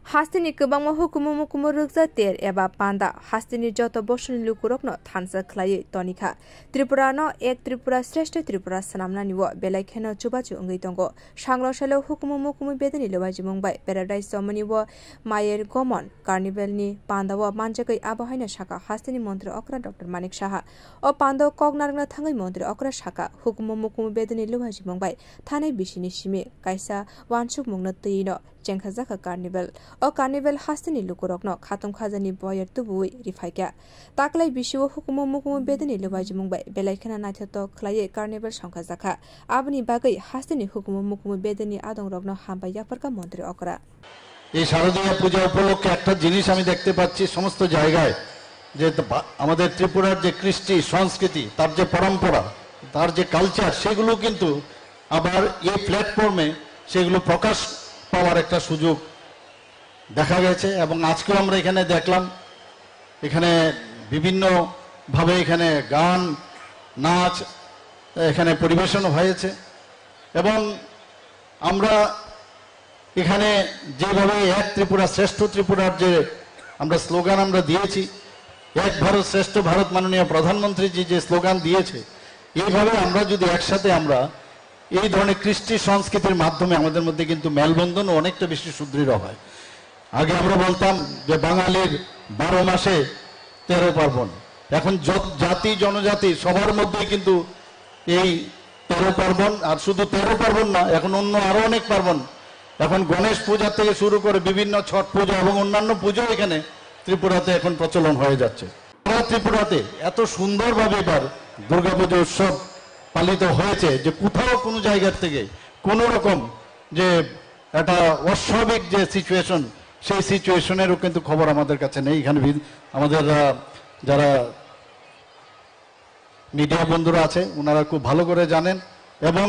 haste ni kubangma hukumu mukumu rukja ter eba panda haste ni joto boshni lukurokno thansa khlai tonika Tripura no ek Tripura shreshta Tripura sanamna niwo belai kheno chubachu ngai tongo Sangrong salo hukumu mukumu bedeni luajimung bai paradise chowmony wo mayer-goman-Carnival ni panda wo manjakha abahaina shaka haste ni montri okra Dr.Manik Saha o panda kognarna thangai montri okra shaka hukumu mukumu bedeni luajimung bai thanai bisini simi kaisa wansuk mungna tino Jengkhajaka Carnival o Carnival haste ni lukurokno khatum khajani boyer tubui rifaika taklai bishiwo hukumu mukumu bedeni luajimung bai belaikhana naithto khlai Carnival sangkhajaka abni bagai haste ni hukumu mukumu bedeni adongrokno hamba yaparka মন্ত্রী okra এই শারদীয় পূজা উপলক্ষে একটা জিনিস আমি দেখতে পাচ্ছি সমস্ত জায়গায় যে আমাদের ত্রিপুরার যে কৃষ্টি সংস্কৃতি তার যে পরম্পরা তার যে কালচার সেগুলো কিন্তু আবার এই প্ল্যাটফর্মে সেগুলো প্রকাশ পাওয়ার একটা সুযোগ দেখা গেছে এবং আজকেও আমরা এখানে দেখলাম এখানে বিভিন্ন ভাবে এখানে গান নাচ এখানে পরিবেশন হয়েছে এবং আমরা এখানে যেভাবে এক ত্রিপুরা শ্রেষ্ঠ ত্রিপুরার যে আমরা স্লোগান আমরা দিয়েছি এক ভারত শ্রেষ্ঠ ভারত মাননীয় প্রধানমন্ত্রী যে স্লোগান দিয়েছে এইভাবে আমরা যদি একসাথে আমরা এই ধরনের কৃষ্টি সংস্কৃতির মাধ্যমে আমাদের মধ্যে কিন্তু মেলবন্ধন অনেকটা বেশি সুদৃঢ় হয় আগে আমরা বলতাম যে বাঙালির 12 মাসে 13 পার্বণ এখন জাতি জনজাতি সবার মধ্যে কিন্তু এই 13 পার্বণ আর শুধু 13 পার্বণ না এখন অন্য আরো অনেক পার্বণ এখন গণেশ পূজা থেকে শুরু করে বিভিন্ন ছট পূজা এবং অন্যান্য পূজা এখানে ত্রিপুরাতে এখন প্রচলন হয়ে যাচ্ছে ত্রিপুরাতে এত সুন্দরভাবে এবার দুর্গাপূজা উৎসব পালিত হয়েছে যে কোথাও কোনো জায়গা থেকে কোনো রকম যে একটা অস্বাভাবিক যে সিচুয়েশন সেই সিচুয়েশনেরও কিন্তু খবর আমাদের কাছে নেই এখানে আমাদের যারা মিডিয়া বন্ধুরা আছে ওনারা খুব ভালো করে জানেন এবং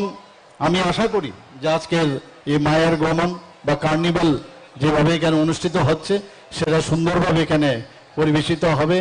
আমি আশা করি যে আজকের এই মায়ের-গোমান বা কার্নিভাল যেভাবে এখানে অনুষ্ঠিত হচ্ছে সেটা সুন্দরভাবে এখানে পরিবেশিত হবে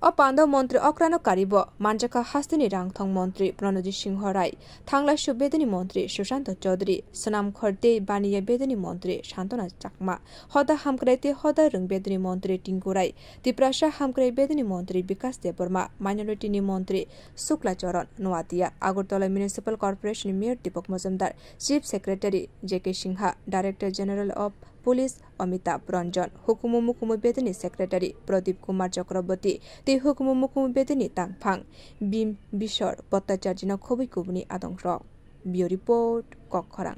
O panda montri okrano karibo manjakha haste ni rangthong montri Pranojit Singh Rai thangla shu bedeni montri Sushant Chaudhary sanam khorde baniya bedeni montri Shantana Chakma hoda hamkrete hoda rung bedeni montri Tinku Rai Tiprasha hamkrai bedeni montri Vikas Deborma minority ni montri Sukla Charan Noatia Agartala Municipal Corporation Mayor Deepak Majumdar Chief Secretary J.K. Singha Director General of Police Amitabh Ranjan hukumu mukumu bedeni Secretary Pradeep Kumar Chakraborty te hukumu mukumu bedeni Tangphang Bim Bishor Bhattacharjina Khobui Kubuni Adongrok Bio Report Kokkhorang